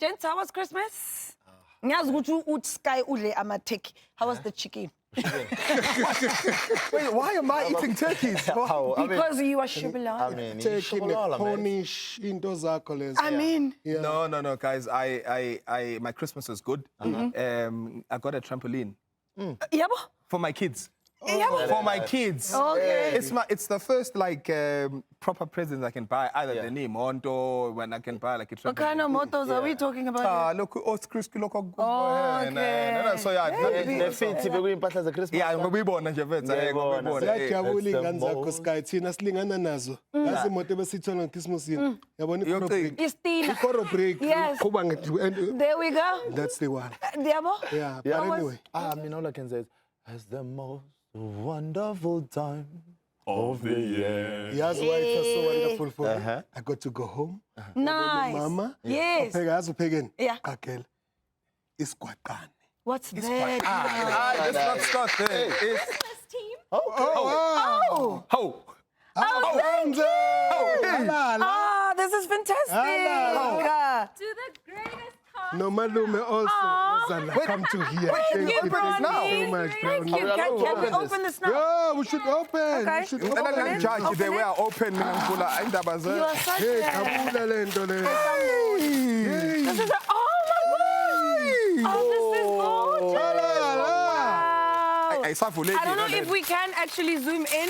Gents, how was Christmas? Ngiyazi ukuthi Sky udle ama-turkey. How was the chicken? Wait, why am I eating turkeys? Because you are Tshabalala. Turkey, Cornish, into zakho lezo. I mean, No, guys. My Christmas was good. I got a trampoline yabo? for my kids. Yabo? For my kids. Okay. It's the first like proper present I can buy. Either the name Monto when I can buy like a trampoline. What kind of mottos are we talking about? Look, Chris, look. Okay. So yeah, Siyajabula ingane zakho Sky thina silingana nazo. Yazi imoto besithola ngekrismasini. Yabona i-break. Istina. Break. Yes. Kuba ngethi There we go. that's the one. Yabo? Yeah, but anyway. I mean, all I can say is, it's the most wonderful time of the year. Yazi why it was so wonderful for me. I got to go home. Nice. Mama. Yes. Upheka yazi uphekeni. Yeah. Qaqela. Isigwaqane. What's that? let's not start there. Christmas team. Oh. This is fantastic. To the greatest cause. No malume also. Come to here. Thank you, Brownie. So much, Thank you. Brownie. Can we open this now? Yeah, we should open. Okay. We should Open open. it. Judge, they Open were it. open. You are such Hey, a... kabula le nto le. This is a... Oh, my God. Oh, this is gorgeous. Wow. I don't know if we can actually zoom in.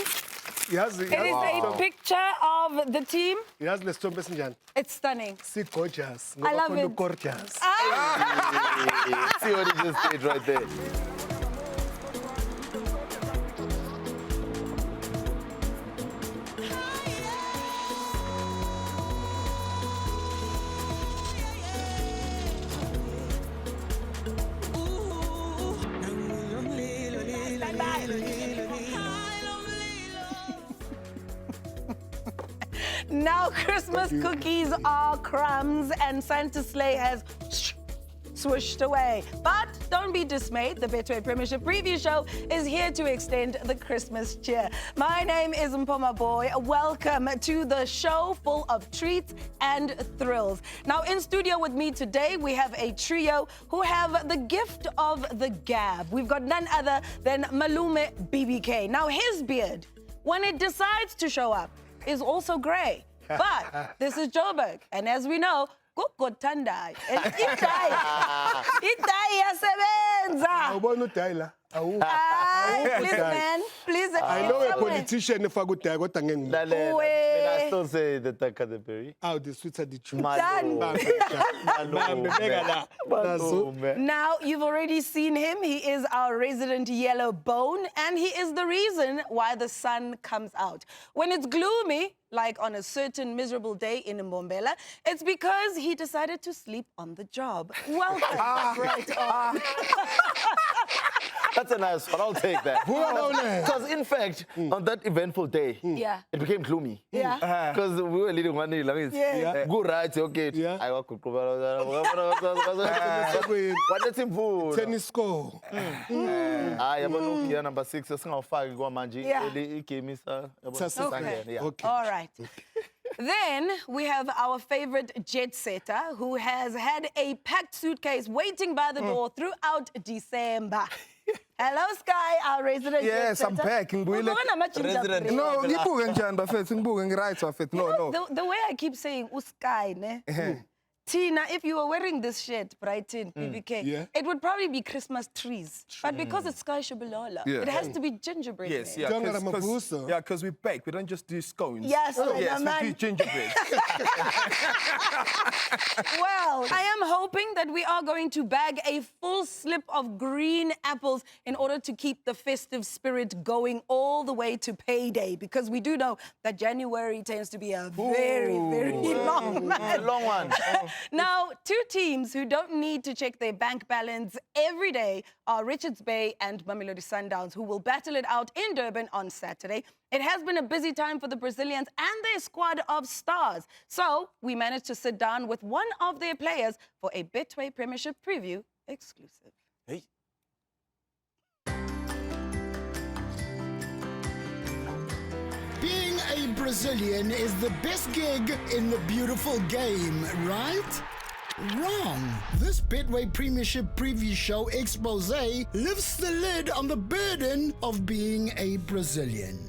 Yazi, It is a picture of the team. yazi lesithombe sinjani? It's stunning. Si gorgeous. I love it. Gorgeous. See what he just did right there. Now Christmas cookies are crumbs and Santa's sleigh has swished away. But don't be dismayed. The Betway Premiership preview show is here to extend the Christmas cheer. My name is Mpho Maboi. Welcome to the show full of treats and thrills. Now in studio with me today, we have a trio who have the gift of the gab. We've got none other than Malume BBK. Now his beard, when it decides to show up, is also grey. But this is Joburg, and as we know, Tandai. And Itai yasebenza. Awubona udayila? Awu. Please, man. Please. I know a politician efaka udaya kodwa ngeke ngibe. I still say the Takadeperi. Aw, the sweets are the truth. Now, you've already seen him. He is our resident yellow bone, and he is the reason why the sun comes out. When it's gloomy, like on a certain miserable day in Mbombela, it's because he decided to sleep on the job. Welcome. Right on. That's a nice one. I'll take that. Because in fact, on that eventful day, Yeah. it became gloomy. Yeah. Because we were leading one day. Yeah. Good, right? Okay. Yeah. I work with Tennis score. number 6. Yeah. Okay. All right. Then we have our favorite jet setter who has had a packed suitcase waiting by the door throughout December. Hello, Sky, our resident Yes, jet I'm setter. back. Resident. No, ngibuke njani bafethu, ngibuke ngiright bafethu. No. The way I keep saying Usky, ne? Tina, if you were wearing this shirt, Brighton, BBK, Yeah. it would probably be Christmas trees. But because it's Sky Tshabalala, Yeah. it has to be gingerbread. Yes, man. yeah, Mabuso. because we bake. We don't just do scones. Yes, yes, man. we do gingerbread. Well, I am hoping that we are going to bag a full slip of green apples in order to keep the festive spirit going all the way to payday, because we do know that January tends to be a very, very long month. A long one. Now, two teams who don't need to check their bank balance every day are Richards Bay and Mamelodi Sundowns, who will battle it out in Durban on Saturday. It has been a busy time for the Brazilians and their squad of stars. So we managed to sit down with one of their players for a Betway Premiership preview exclusive. Hey. Being a Brazilian is the best gig in the beautiful game, right? Wrong. This Betway Premiership preview show expose lifts the lid on the burden of being a Brazilian.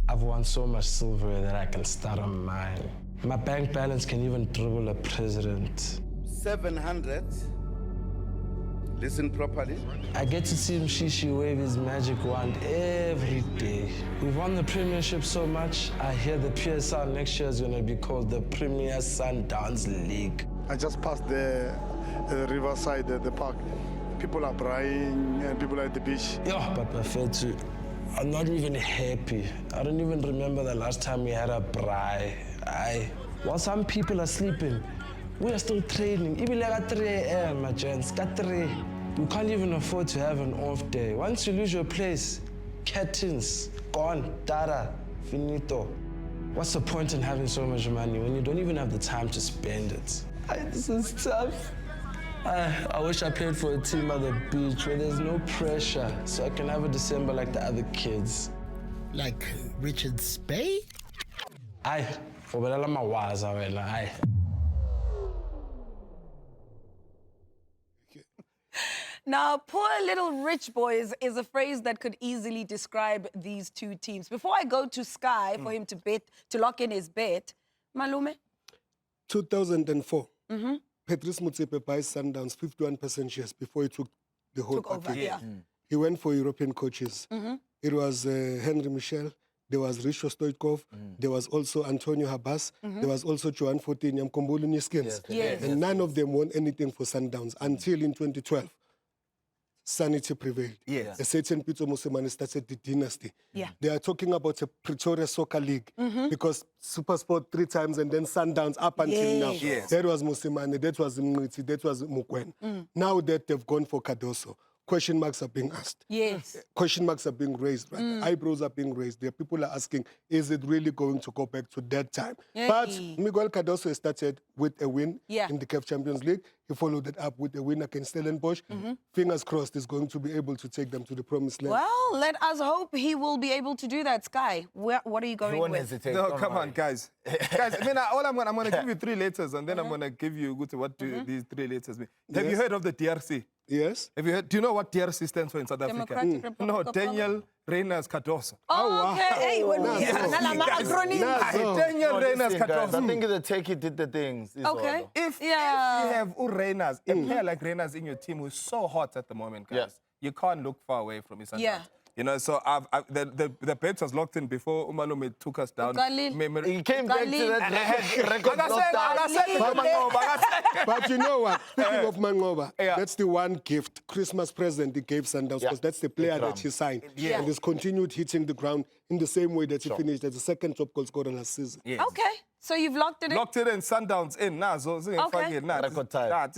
I've won so much silverware that I can start a mine. My bank balance can even dribble a president. 700. Listen properly. I get to see Mshishi wave his magic wand every day. We've won the Premiership so much, I hear the PSL next year is going to be called the Premier Sundowns League. I just passed the riverside, the park. People are crying and people are at the beach. Yeah, but Bafetu, I'm not even happy. I don't even remember the last time we had a braai. While some people are sleeping, we are still training. Even like at 3 a.m., my gents, at 3. You can't even afford to have an off day. Once you lose your place, curtains, gone, data, finito. What's the point in having so much money when you don't even have the time to spend it? This is tough. I wish I played for a team at the beach where there's no pressure, so I can have a December like the other kids. Like Richard Spey? Aye, for my was aye. Now, poor little rich boys is a phrase that could easily describe these two teams. Before I go to Sky for him to bet, to lock in his bet, Malume? 2004. Patrice Motsepe buys Sundowns 51% shares before he took the whole Over, package. yeah. He went for European coaches. It was Henry Michel, there was Richo Stoichkov, there was also Antonio Habas, there was also Joan Fortin, Mkombulu Niskins. Yes. And none of them won anything for Sundowns until in 2012. Sanity prevailed. Yes. A certain Peter Mosemane started the dynasty. Yeah. They are talking about a Pretoria Soccer League because SuperSport 3 times and then Sundowns up until now. Yes. That was Mosemane, that was Mngiti, that was Mukwen. Now that they've gone for Cardoso, question marks are being asked. Yes. Question marks are being raised, right? Eyebrows are being raised. There are people are asking, is it really going to go back to that time? Yeah. But Miguel Cardoso started with a win Yeah. in the CAF Champions League. He followed it up with a win against Stellenbosch. Fingers crossed he's going to be able to take them to the promised land. Well, let us hope he will be able to do that, Sky. What are you going He won't with? hesitate. No, don't come worry. on, guys. Guys, I mean, I'm going to give you 3 letters, and then I'm going to give you what do these 3 letters mean. Have you Yes. heard of the DRC? Yes? Have you heard? Do you know what DRC stands for in South Africa? Democratic Republic No, of Daniel Reyners Cardoso. Oh, okay. Hey, when we Nazo. Nazo. Daniel No, Reyners listen, guys, I Cardoso. think the techie did the things. is Okay. all. If you Yeah. have Reyners, a player like Reyners in your team who's so hot at the moment, guys, Yeah. you can't look far away from his Yeah. You know, so the bet was locked in before Umalume took us down. He came back to that record lockdown. But you know what? Speaking of Mangoba, Yeah. that's the one gift, Christmas present he gave Sundowns, because that's the player that he signed. Yeah. And he's continued hitting the ground in the same way that he finished as the second top goal scorer last season. Yes. Okay. So you've locked it in? Locked it in, Sundowns in. Nazo, Okay. Record time.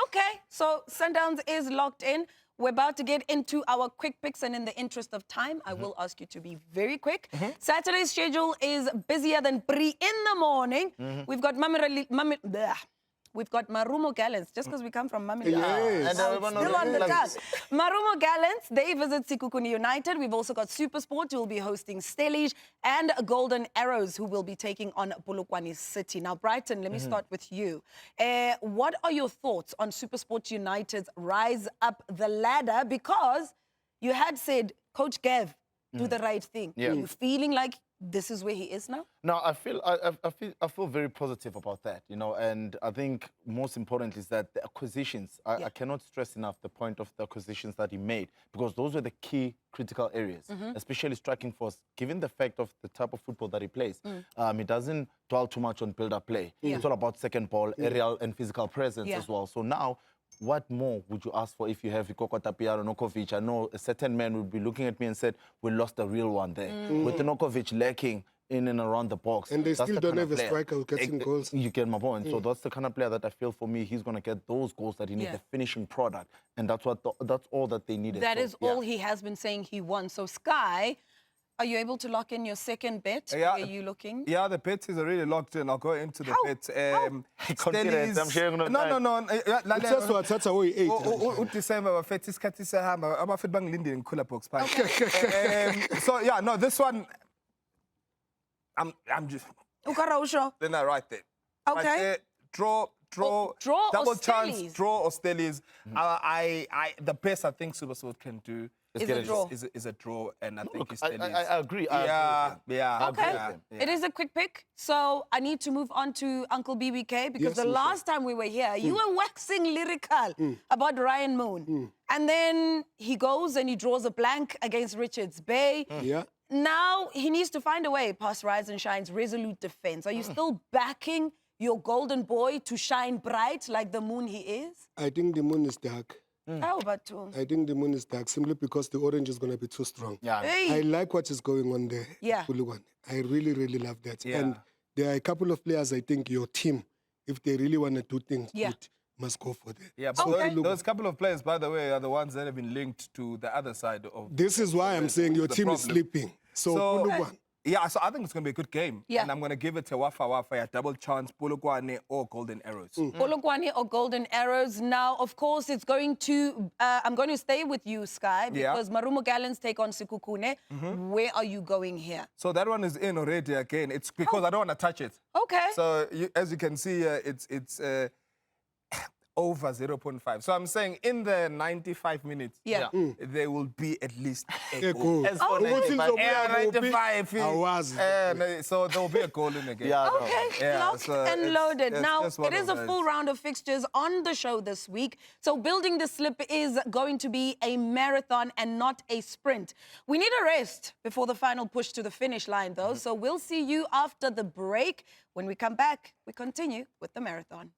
Okay. So Sundowns is locked in. We're about to get into our quick picks, and in the interest of time, I will ask you to be very quick. Saturday's schedule is busier than Bri in the morning. We've got We've got Marumo Gallants, just because we come from Mamela. Yes. And everyone Still on the like- touch. Marumo Gallants, they visit Sikukuni United. We've also got SuperSport, who will be hosting Stellige, and Golden Arrows, who will be taking on Polokwane City. Now, Brighton, let me start with you. What are your thoughts on SuperSport United's rise up the ladder? Because you had said, Coach Gav, do the right thing. Yeah. Are you feeling like this is where he is now? No, I feel very positive about that, you know, and I think most important is that the acquisitions, I cannot stress enough the point of the acquisitions that he made, because those were the key critical areas, especially striking force, given the fact of the type of football that he plays. He doesn't dwell too much on build-up play. It's all about second ball, aerial and physical presence as well. So now, what more would you ask for if you have Ikoko Tapia or Nokovic? I know a certain man would be looking at me and said, we lost a real one there. With Nokovic lacking in and around the box. And they that's still the don't kind of have a player. striker who gets in goals. You get my point. So that's the kind of player that I feel for me, he's going to get those goals that he needs, the finishing product. And that's all that they needed. That So, is all he has been saying he wants. So, Sky, are you able to lock in your second bet? Yeah. Where are you looking? Yeah, the bet is already locked in. I'll go into the How? bet. Confidence, I'm sharing on No. It's just what that's away 8. December bafethu isikhathi sehamba abafethu bangilindile ngikhula box phansi. So yeah, no, this one I'm just Ukarausho. Then I write there. Okay. Right there, draw, Oh, draw or double chance, stellies? draw or stellies. The best I think SuperSport can do Is a draw. Is a draw, and I think Look, it's I stellies. agree. Yeah. Okay. Yeah. It is a quick pick, so I need to move on to Uncle BBK because Yes, the Michelle. last time we were here, you were waxing lyrical about Ryan Moon. And then he goes and he draws a blank against Richards Bay. Yeah. Now he needs to find a way past Rise and Shine's resolute defense. Are you still backing your golden boy to shine bright like the moon he is? I think the moon is dark. How about you? I think the moon is dark simply because the orange is going to be too strong. Yeah. Hey. I like what is going on there. Yeah. Puluwan. I really, really love that. Yeah. And there are a couple of players, I think, your team, if they really want to do things Yeah. good, must go for that. Yeah, but Okay. those couple of players, by the way, are the ones that have been linked to the other side of. This is why I'm saying your the team is problem. sleeping. So, Puluwan. Yeah, so I think it's going to be a good game. Yeah. And I'm going to give it to Wafa, a double chance, Polokwane or Golden Arrows. Polokwane or Golden Arrows. Now, of course, it's going to... I'm going to stay with you, Sky, Yeah. because Marumo Gallants take on Sikukune. Where are you going here? So that one is in already again. It's because I don't want to touch it. Okay. So as you can see, it's over 0.5. So I'm saying in the 95 minutes, Yeah. there will be at least a A goal. goal. As for Ukuthi 95, ngizobuya Yeah, kuphi, 95. awazi. So there will be a goal in the game. Yeah, no. Okay, Yeah, locked so and it's- loaded. it's Now, just one it is of a those. full round of fixtures on the show this week. So building the slip is going to be a marathon and not a sprint. We need a rest before the final push to the finish line, though. So we'll see you after the break. When we come back, we continue with the marathon.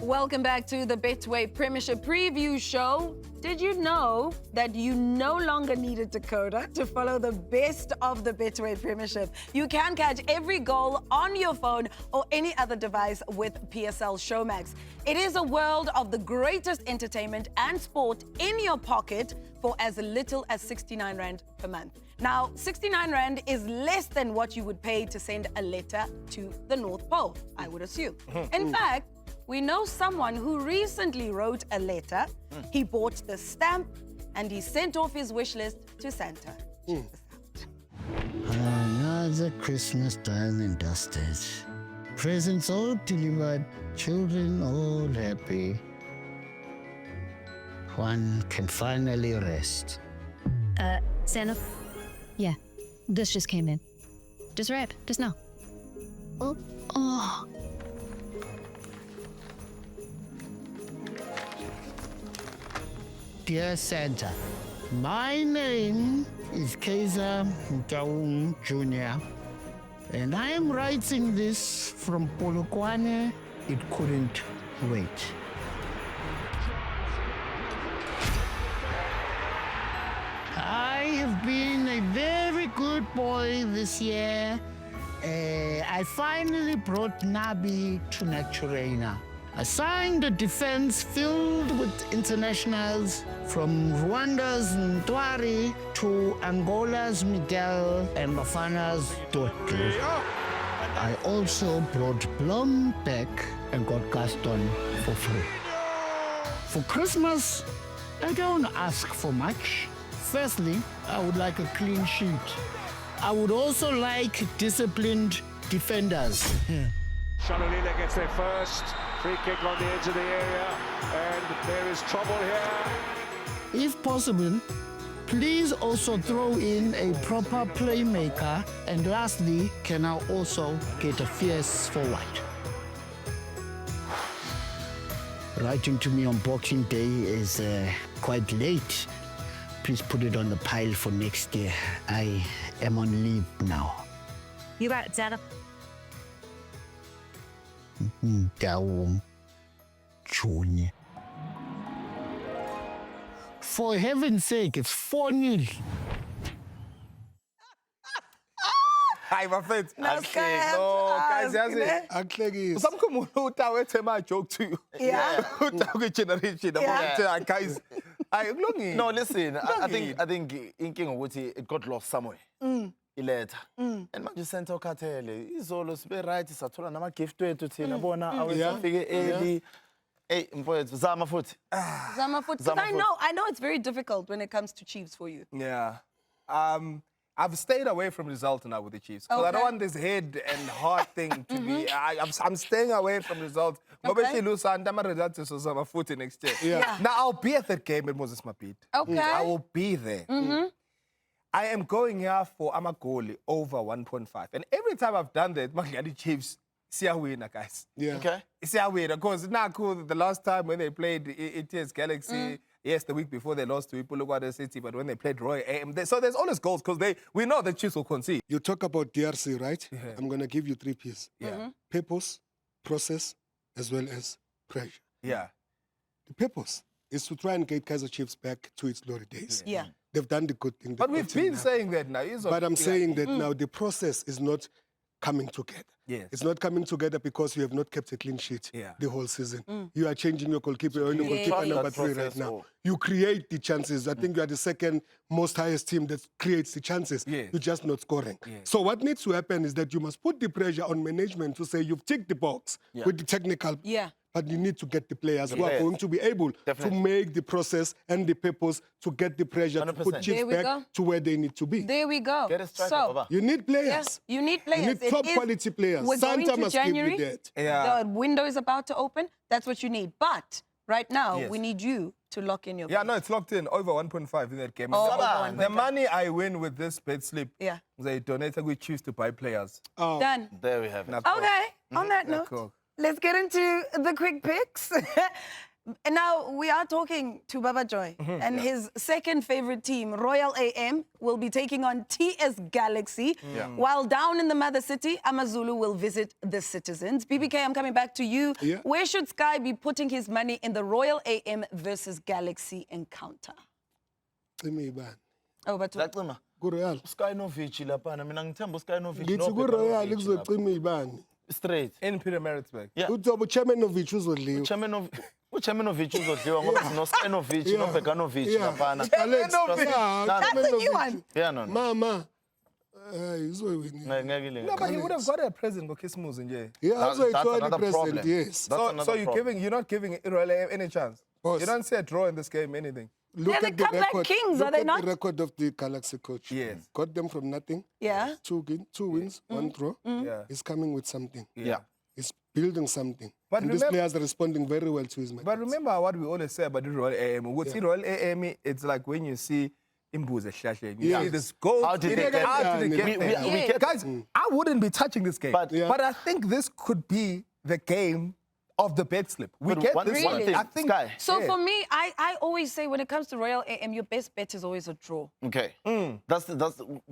Welcome back to the Betway Premiership Preview Show. Did you know that you no longer need a decoder to follow the best of the Betway Premiership? You can catch every goal on your phone or any other device with PSL Showmax. It is a world of the greatest entertainment and sport in your pocket for as little as 69 Rand per month. Now, 69 Rand is less than what you would pay to send a letter to the North Pole, I would assume. In fact, we know someone who recently wrote a letter. He bought the stamp and he sent off his wish list to Santa. Check this out. Another Christmas done and dusted. Presents all delivered, children all happy. One can finally rest. Santa. Yeah, this just came in. Just right, just now. Oh. Dear Santa, my name is Kaizer Mhlongo Jr. And I am writing this from Polokwane. It couldn't wait. I have been a very good boy this year. I finally brought Nabi to Naturena. I signed a defense filled with internationals from Rwanda's Ntwari to Angola's Miguel and Bafana's Dotto. I also brought Blom back and got Gaston for free. For Christmas, I don't ask for much. Firstly, I would like a clean sheet. I would also like disciplined defenders. Shabalala gets there first. Free kick on the edge of the area, and there is trouble here. If possible, please also throw in a proper playmaker. And lastly, can I also get a fierce forward? Writing to me on Boxing Day is quite late. Please put it on the pile for next year. I am on leave now. You got it, Santa. Mhlongo Jr. For heaven's sake, it's 4-0. Hi, my friends. Now, Sky, I have No, to guys, ask, yazi. Akuhlekisa. Some utawethe my joke to you. Yeah. Generation. Yeah. Guys, I No, listen. I think inking ukuthi it got lost somewhere. iletha. And manje center ukhathele. Izolo sibe right sathola nama gift wethu thina bona awezafike early. Hey, Mpho, zama futhi. Zama futhi. Because I know it's very difficult when it comes to Chiefs for you. Yeah. I've stayed away from results now with the Chiefs. Because I don't want this head and heart thing to be... I'm staying away from results. Okay. Next year. Yeah. Now, I'll be at that game at Moses Mabit. Okay. I will be there. I am going here for Amagoli over 1.5. And every time I've done that, Magadi Chiefs, see a winner, guys. Yeah. Okay. See a winner. Because now, the last time when they played ETS Galaxy, yes, the week before they lost to Ipulukwada City, but when they played Roy AM, so there's always goals because we know the Chiefs will concede. You talk about DRC, right? Yeah. I'm going to give you 3 P's. Yeah. Purpose, process, as well as pressure. Yeah. The purpose is to try and get Kaizer Chiefs back to its glory days. Yeah. They've done the good thing. But we've been saying that now. But I'm saying that now the process is not coming together. Yes. It's not coming together because you have not kept a clean sheet the whole season. You are changing your goalkeeper. You're in your goalkeeper number 3 right now. You create the chances. I think you are the second most highest team that creates the chances. Yes. You're just not scoring. Yes. So what needs to happen is that you must put the pressure on management to say you've ticked the box with the technical. Yeah. But you need to get the players who are going to be able to make the process and the purpose to get the pressure 100%. to put Chiefs back to where they need to be. There we go. Get a striker, So, Baba. You need players. yes, you need players. You need top quality players. We're going Santa to must give January. you that. Yeah. The window is about to open. That's what you need. But right now, Yes. we need you to lock in your Yeah, bet. no, it's locked in. Over 1.5 in that game. Oh, The- over the 1.5. money I win with this bet slip, Yeah. they donate, we choose to buy players. Oh. Done. There we have it. Okay, on that Yeah, note, cool. let's get into the quick picks. And now we are talking to Baba Joy, and his second favorite team, Royal AM, will be taking on TS Galaxy. While down in the mother city, Amazulu will visit the Citizens. BBK, I'm coming back to you. Yeah. Where should Sky be putting his money in the Royal AM versus Galaxy encounter? Oh, but Zacima. Royal. Sky Novici lapana. Mina ngithemba Sky Novici. Ngithi ku-Royal kuzocima ibani. Straight. In Peter Maritzburg. Yeah. Uzobe uChermanovich uzodliwa. uChermanovich uzodliwa ngoba sino Sky Novici no Beganovic lapana. That's a new one. Yeah, no. Mama. Uzoyini. Ngeke No, but you would have got a present for Christmas, yeah. Yeah, That's uzoyithola another present, problem. yes. That's So another you're not giving Royal AM any chance. Boss. You don't see a draw in this game, anything. Look They're at the the comeback record. kings, Look are they at not? the record of the Galaxy coach. Yes. Got them from nothing. Yeah. 2 wins, 1 draw. Yeah. He's coming with something. Yeah. He's building something. But and these remember- players are responding very well to his methods. But remember what we always say about the Royal AM. With the Royal AM, it's like when you see Imbuze Shashe. You see this goal. How did they get How did they there? get We- there? we- we kept- Guys, I wouldn't be touching this game. But- But I think this could be the game of the bet slip. We But get one- this one one. thing, I think. Sky. So yeah. for me, I always say when it comes to Royal AM, your best bet is always a draw. Okay.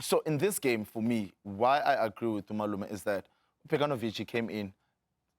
So in this game, for me, why I agree with Tumalume is that Beganovic came in,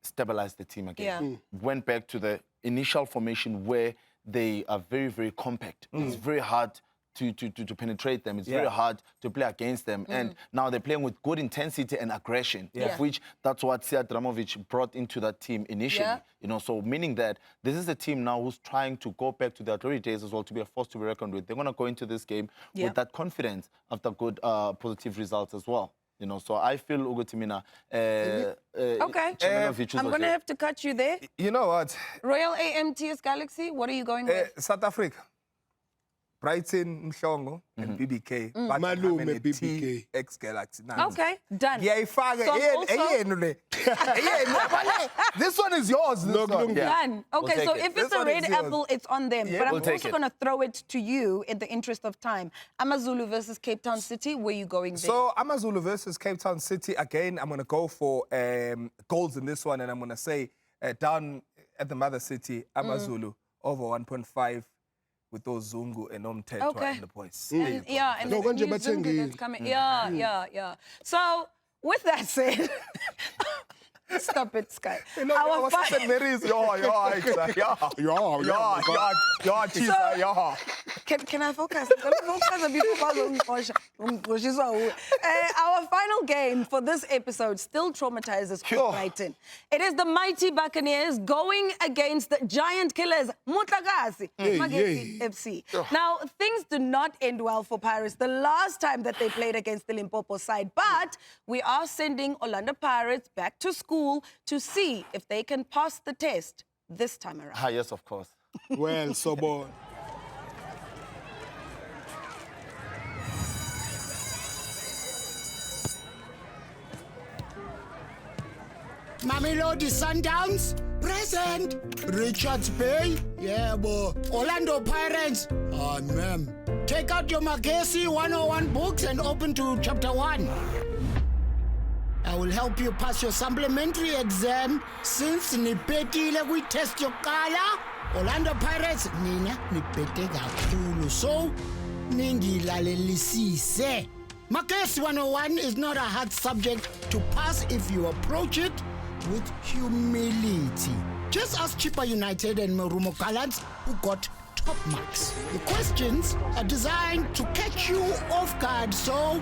stabilized the team again. Went back to the initial formation where they are very, very compact. It's very hard to penetrate them. It's very hard to play against them. And now they're playing with good intensity and aggression, of which that's what Sead Dramovic brought into that team initially. Yeah. You know, so meaning that this is a team now who's trying to go back to their glory days as well, to be a force to be reckoned with. They're going to go into this game with that confidence after good positive results as well. You know, so I feel Ugotimina. Okay. I'm going to have to cut you there. You know what? Royal AM TS Galaxy, what are you going with? South Africa. Brighton Mhlongo and BBK. But Malume, I'm in a BBK. TX Galaxy. Okay, done. Ngiyayifaka. So also- This one is yours. This one. Done. Okay, take so it. if This it's a one red is yours. apple, it's on them. But I'm we'll take also it. going to throw it to you in the interest of time. Amazulu versus Cape Town City, where you going there? So Amazulu versus Cape Town City. Again, I'm going to go for goals in this one, and I'm going to say down at the mother city, Amazulu over 1.5 with those Zungu and Omtetwa Okay. and the boys. And, yeah, and No, the konje new Zungu bathengile. that's coming. Yeah. So with that said, Stop it, Sky. You know, Our what's that Mary's? Can I focus? Our final game for this episode still traumatizes Brighton. It is the mighty Buccaneers going against the giant killers, Mutlagasi, Magesi FC. Now, things do not end well for Pirates the last time that they played against the Limpopo side, but we are sending Orlando Pirates back to school to see if they can pass the test this time around. Ah, yes, of course. Well, so boy. Mamelodi Sundowns, present. Richards Bay, yeah, boy. Orlando Pirates, oh, man. Take out your Magesi 101 books and open to chapter 1. I will help you pass your supplementary exam since nipetile we test your color. Orlando Pirates, nina nipete kakhulu. So, ningilalelisise. Magesi 101 is not a hard subject to pass if you approach it with humility. Just ask Chippa United and Marumo Gallants who got top marks. The questions are designed to catch you off guard, so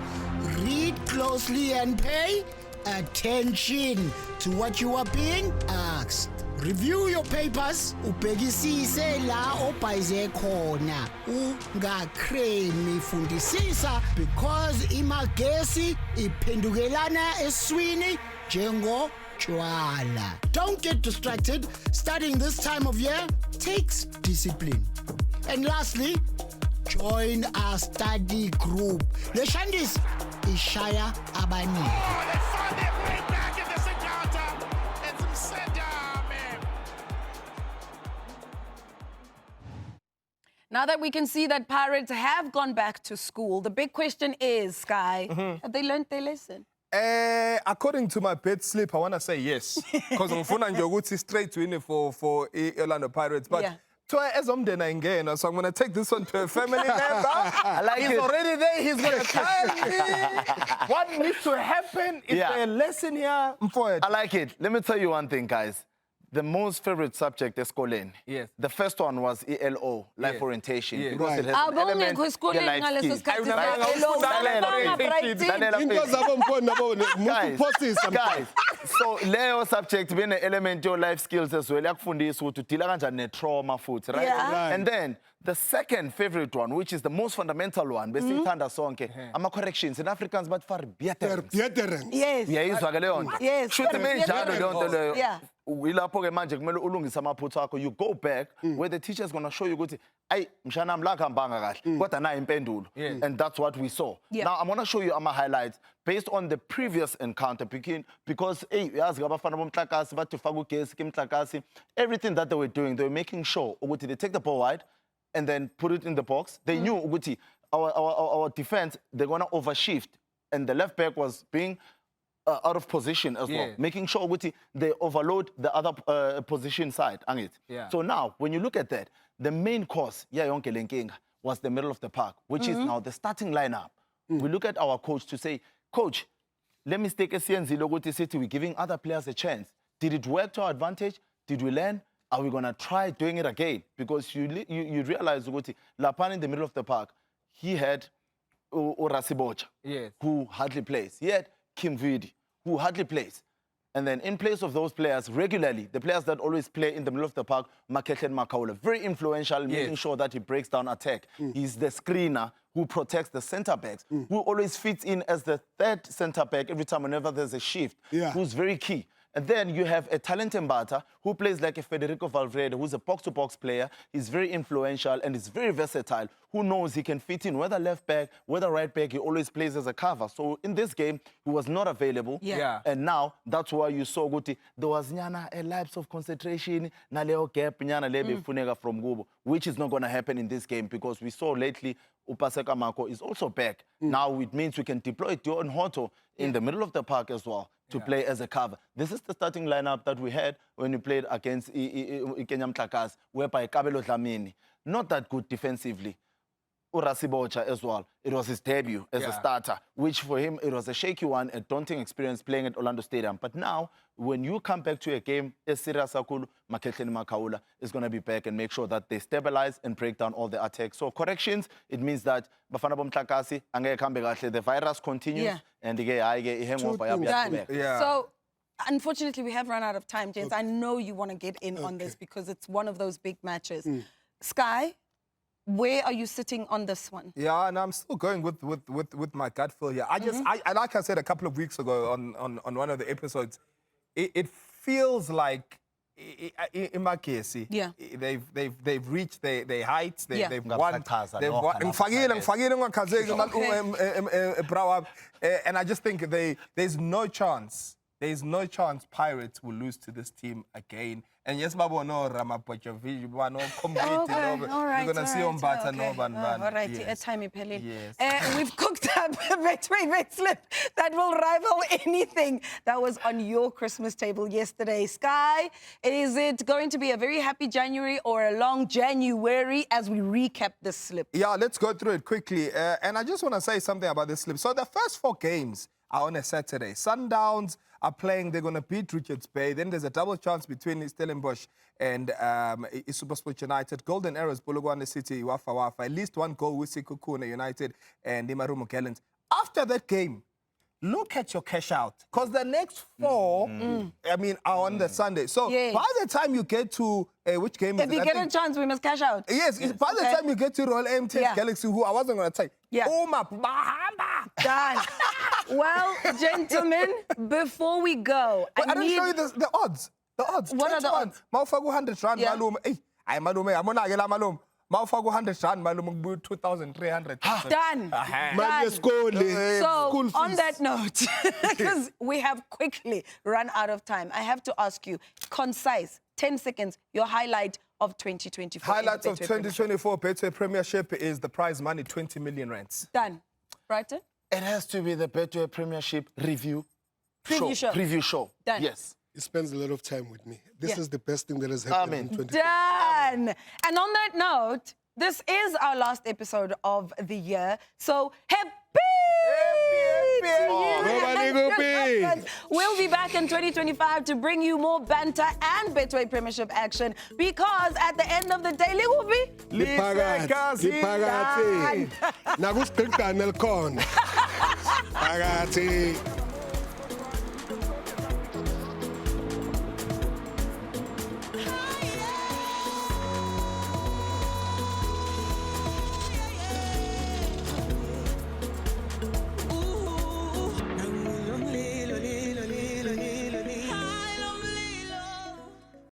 read closely and pay attention to what you are being asked. Review your papers, ubhekisise la obhayize khona. Ungakremi fundisisa because imagesi iphendukelana eswini njengo Chwala. Don't get distracted. Studying this time of year takes discipline. And lastly, join our study group. Le Shandis Ishaya Abani. Oh, they found their way back in this encounter. And some center, man. Now that we can see that Pirates have gone back to school, the big question is, Sky, have they learned their lesson? According to my bed slip, I want to say yes. Because ngifuna nje ukuthi straight win for Orlando Pirates. But as I'm so I'm going to take this one to a family member. He's already there. He's going to tell me what needs to happen. Is there a lesson here? I like it. Let me tell you one thing, guys. The most favorite subject is Colin. Yes. The first one was ELO, life orientation. Yes. Because it has an element of Guys, so Leo subject being an element of life skills as well. To trauma food, right? And then the second favorite one, which is the most fundamental one, basically I'm a corrections in Africans, but for better. Yes. Yes. You go back where the teacher is going to show you and that's what we saw. Now I'm going to show you my highlights based on the previous encounter because everything that they were doing, they were making sure they take the ball wide and then put it in the box. They knew our defense, they're going to overshift, and the left back was being out of position as well, making sure they overload the other position side. So now, when you look at that, the main cause was the middle of the park, which is now the starting lineup. We look at our coach to say, Coach, let me take a CNZ City. We're giving other players a chance. Did it work to our advantage? Did we learn? Are we going to try doing it again? Because you realize, Lapan in the middle of the park, he had Rasibocha, who hardly plays. He had Kim Vidi, who hardly plays. And then in place of those players, regularly, the players that always play in the middle of the park, Maketlen Makaula, very influential, making sure that he breaks down attack. He's the screener who protects the centre-backs, who always fits in as the third centre-back every time whenever there's a shift, who's very key. And then you have a talented Mbata who plays like a Federico Valverde, who's a box-to-box player. He's very influential and he's very versatile, who knows he can fit in, whether left back, whether right back, he always plays as a cover. So in this game, he was not available. And now, that's why you saw Guti. There was a lapse of concentration, gap from Gubo, which is not going to happen in this game because we saw lately Upaseka Mako is also back. Now it means we can deploy Dion Hoto in the middle of the park as well to play as a cover. This is the starting lineup that we had when we played against Ikenyam Tlakas, whereby Kabelo Dlamini, not that good defensively. Urasibocha as well. It was his debut as a Yeah. starter, which for him, it was a shaky one, a daunting experience playing at Orlando Stadium. But now, when you come back to a game, Serious Akulu, Maketleni Makaula is going to be back and make sure that they stabilize and break down all the attacks. So corrections, it means that Bafana Bomtlakasi, angeke kambe kahle, the virus continues, Yeah. and the hangover. Done. Yeah. So, unfortunately, we have run out of time, James. I know you want to get in on this because it's one of those big matches. Sky, where are you sitting on this one? Yeah, and I'm still going with my gut feel here. I just, I like I said a couple of weeks ago on one of the episodes, it feels like in my case, they've reached their heights. They've won. And I just think there's no chance. There's no chance Pirates will lose to this team again. And yes, Babo, no, Ramapochovic, no, All right, you're going to see on Bata, no, All right, yes. time Pelin. Yes. We've cooked up a Betway Bet slip that will rival anything that was on your Christmas table yesterday. Sky, is it going to be a very happy January or a long January as we recap this slip? Yeah, let's go through it quickly. And I just want to say something about this slip. So the first 4 games are on a Saturday. Sundowns are playing, they're going to beat Richards Bay. Then there's a double chance between Stellenbosch and SuperSport United. Golden Arrows, Polokwane City, Wafa Wafa. At least 1 goal with Sikukuna United and Imarumo Gallants. After that game, look at your cash out. Because the next 4, I mean, are on the Sunday. So by the time you get to, which game is If it? you get a chance, we must cash out. Yes, by the time you get to Royal MTS Galaxy, who I wasn't going to say, Done. Well, gentlemen, before we go, I didn't show you the odds. The odds. What are the odds? Maufagu 100 rand, Yeah. malum. Hey, I'm malum. Maufagu 100 rand, malum 2,300. Done. So, on that note, because we have quickly run out of time, I have to ask you, concise, 10 seconds, your highlight of 2024. Highlights of 2024 Betway Premiership is the prize money, 20 million rands. Done. Brighton? It has to be the Betway Premiership Preview show. Done. Yes. He spends a lot of time with me. This is the best thing that has happened in 2024. Done. And on that note, this is our last episode of the year. So happy to you. We'll be back in 2025 to bring you more banter and Betway Premiership action because at the end of the day, Liphakathi. Nakusigqigqane elikhona. Phakathi.